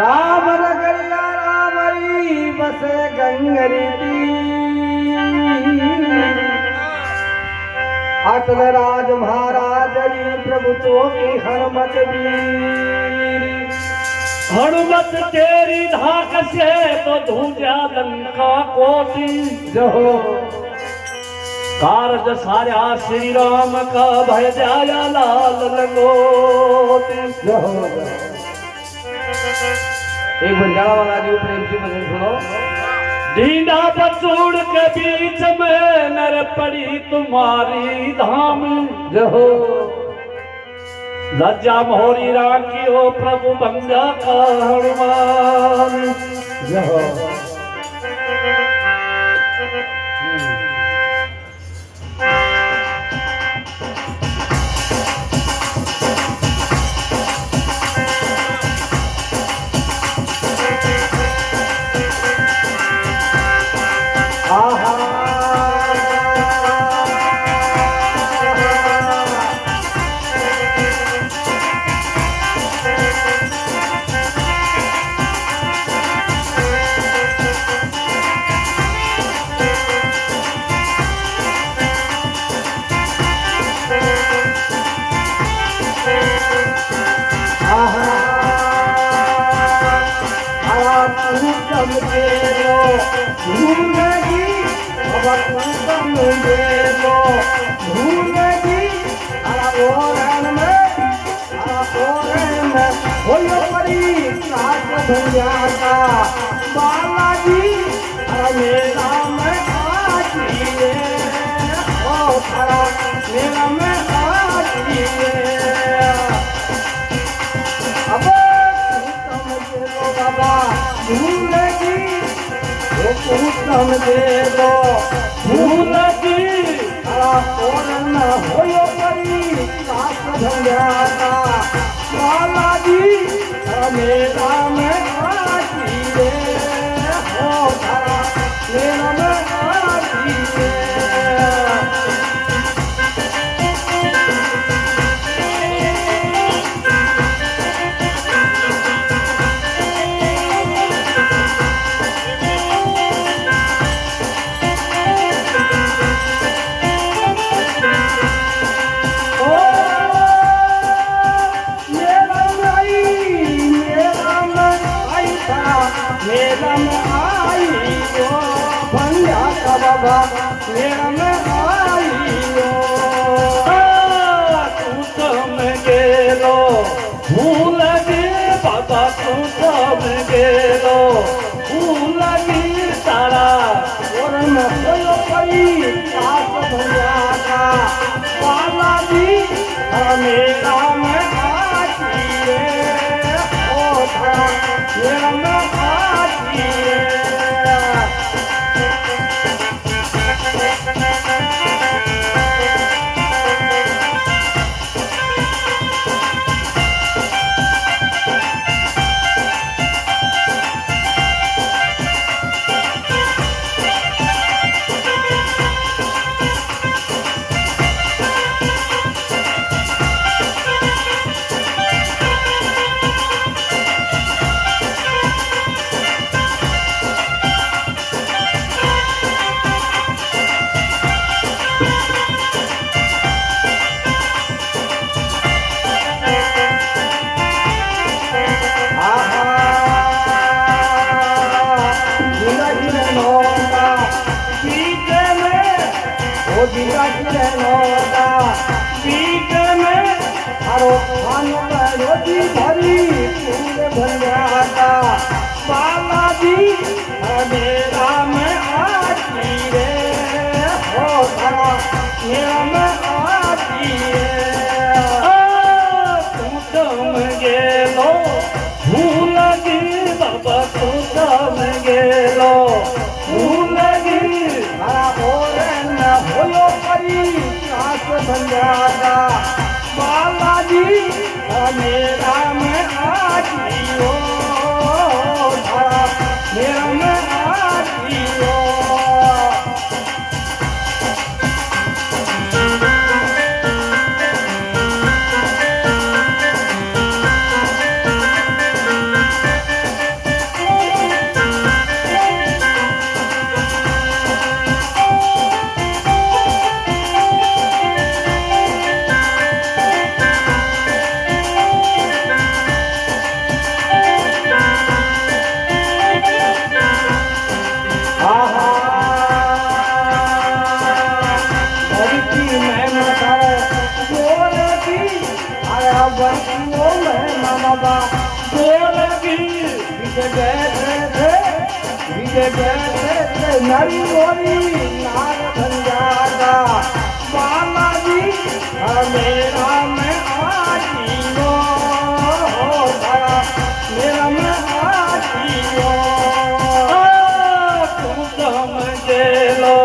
राम नगरिया रामरी बसे गंगरी अटल राज महाराज जी प्रभु चौकी हनुमत वीर। हनुमत तेरी धाक से तो धूजा लंका कोटि जहो कारज सारा श्री राम का भय जाया लाल लंगोटी। जहो एक बंजारा वाला जी प्रेम से भजन सुनो। दीना बचूड़ के बीच में नर पड़ी तुम्हारी धाम। जहो लज्जा मोहरी राखी हो प्रभु बंदा का हनुमान। जहो बालाजी मेरा में आजिए ओ खरा मेरा में आजिए। अब तुम दे दो बाबा भूलेगी वो तुम दे दो भूलगी खरा और न होयो परी सास भंगाता। बालाजी मेरा में आजिए ओ खरा मेरा में आजिए। मेरा में आई हो भंगा का बाबा मेरा में आई हो तू तुम गेलो भूलगी बाबा तू तुम गेलो भूलगी तारा और न होयो परी सास भंगा का। बालाजी मेरा में आजिए ओ धरा मेरा में आजिए। बालाजी मेरा में आजिए हो धरा मेरा में आजिए। तुम गेलो भूलगी बाबा तू तुम गेलो भूलगी हरा और न होयो परी सास भंगाता। बालाजी मेरा में आजियो धरा मेरा में आजियो। बंसियों में बाबा ढोलकी विजय बैठे थे विजय बैठे थे नरी मोरी नार भंजारा बालाजी मेरा में आजियो धरा मेरा में आजियो तू समझे लो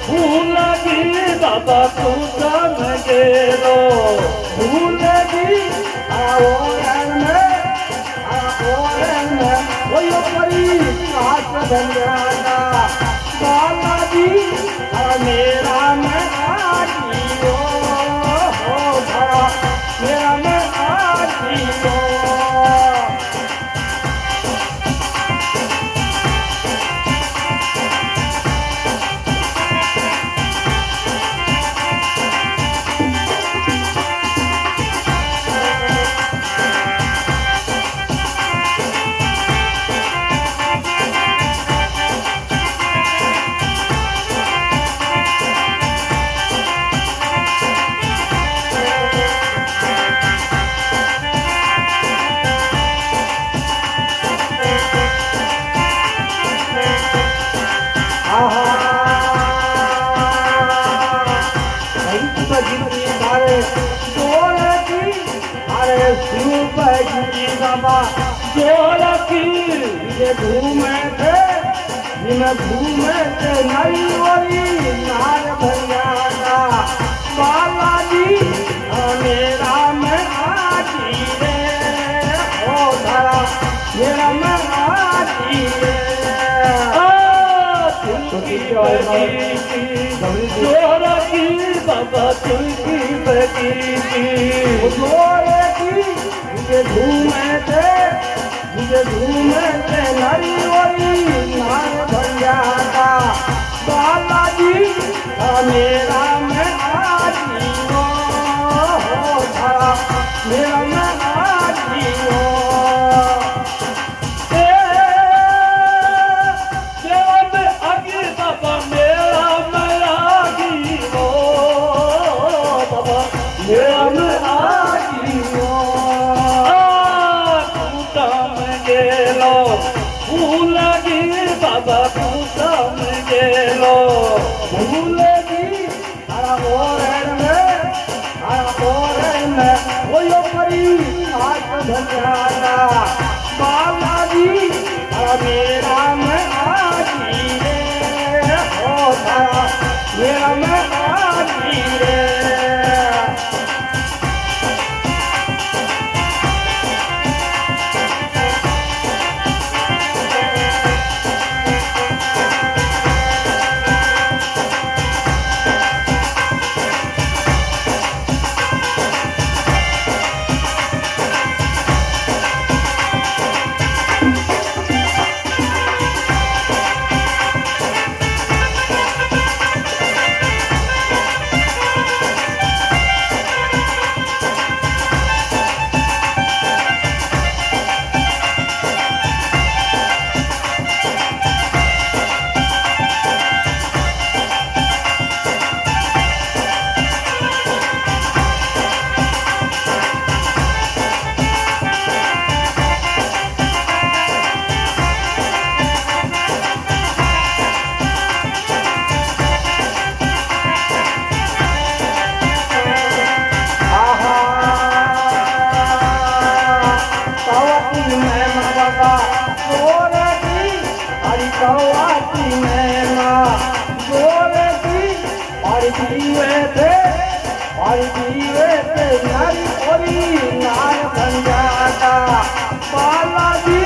भूल गई बाबा तू समझे लो भूल दी आओ वो यो परी काट भंजारा बालाजी मेरा में आजियो धरा मेरा में आजियो ढोलकी घूमे थे नई ओरी नार भैया बालाजी मेरा में आजी रे ओ धरा मेरा में आजी रे ढोलकी बाबा तुलकी बगी घूमे थे नरी ओरी नार भैया बालाजी मेरा में आजियो धरा मेरा में आजियो अगी बाबा मेरा मयागी हो बाबा मेरा में आजियो गेलो भूल गी बाबा तू समझेलो भूल गी वो यो परी काट भंजारा बालाजी मेरा में आजी रे हो धरा मेरा में आजी रे बालाजी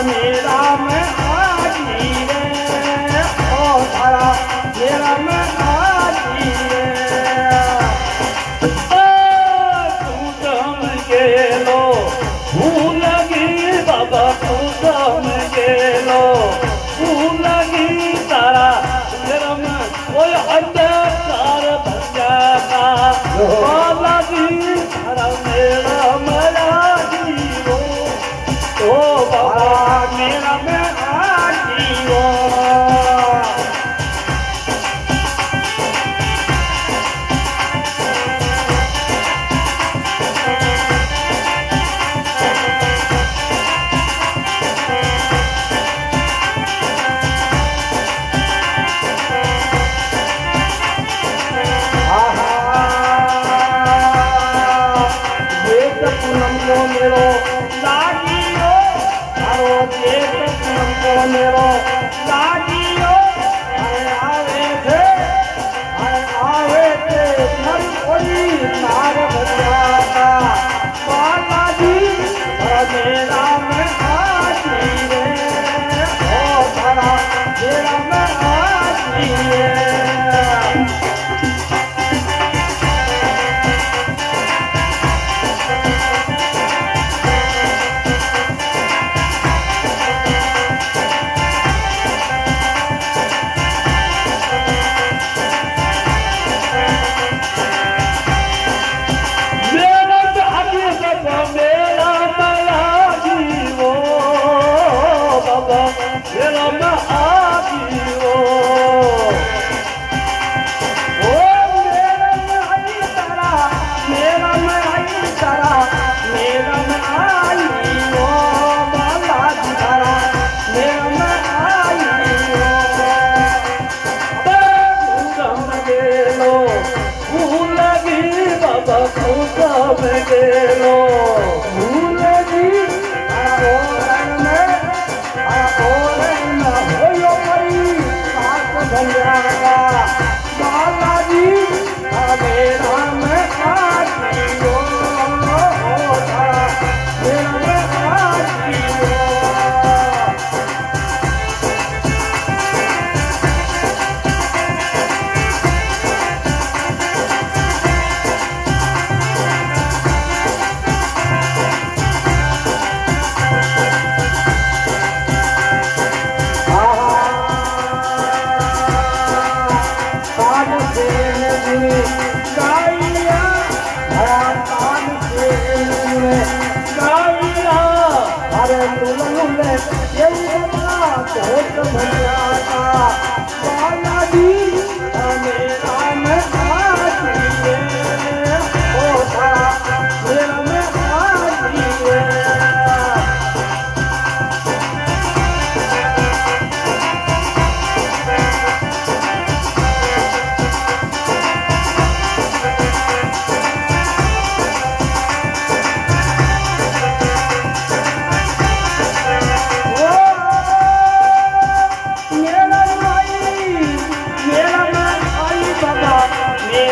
मेरा में आजी रे ओ धरा मेरा में आजी रे तू समझेलो भूल गी बाबा तू समझेलो भूल गी तारा मेरा में कोई अंधकार बन जाता बालाजी तारा मेरा मयागी हो ओ बाबा मेरा में आजी हो તું તમે ગેલો ભૂલજી ઓરણ માં હોયો પડી સાત ભંજારા બાલાજી હવે રામ આજીઓ હોતા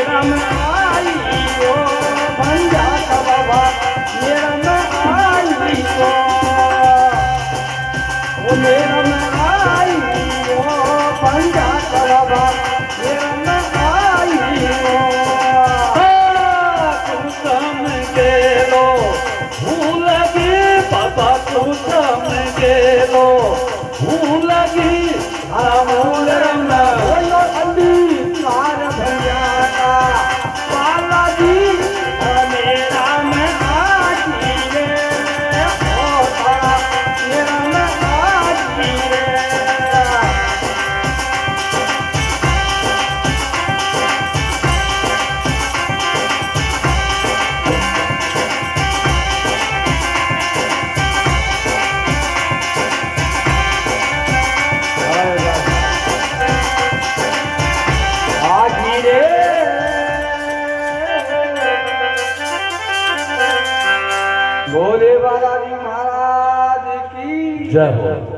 રામ આજીઓ भोले बालाजी महाराज की जय हो।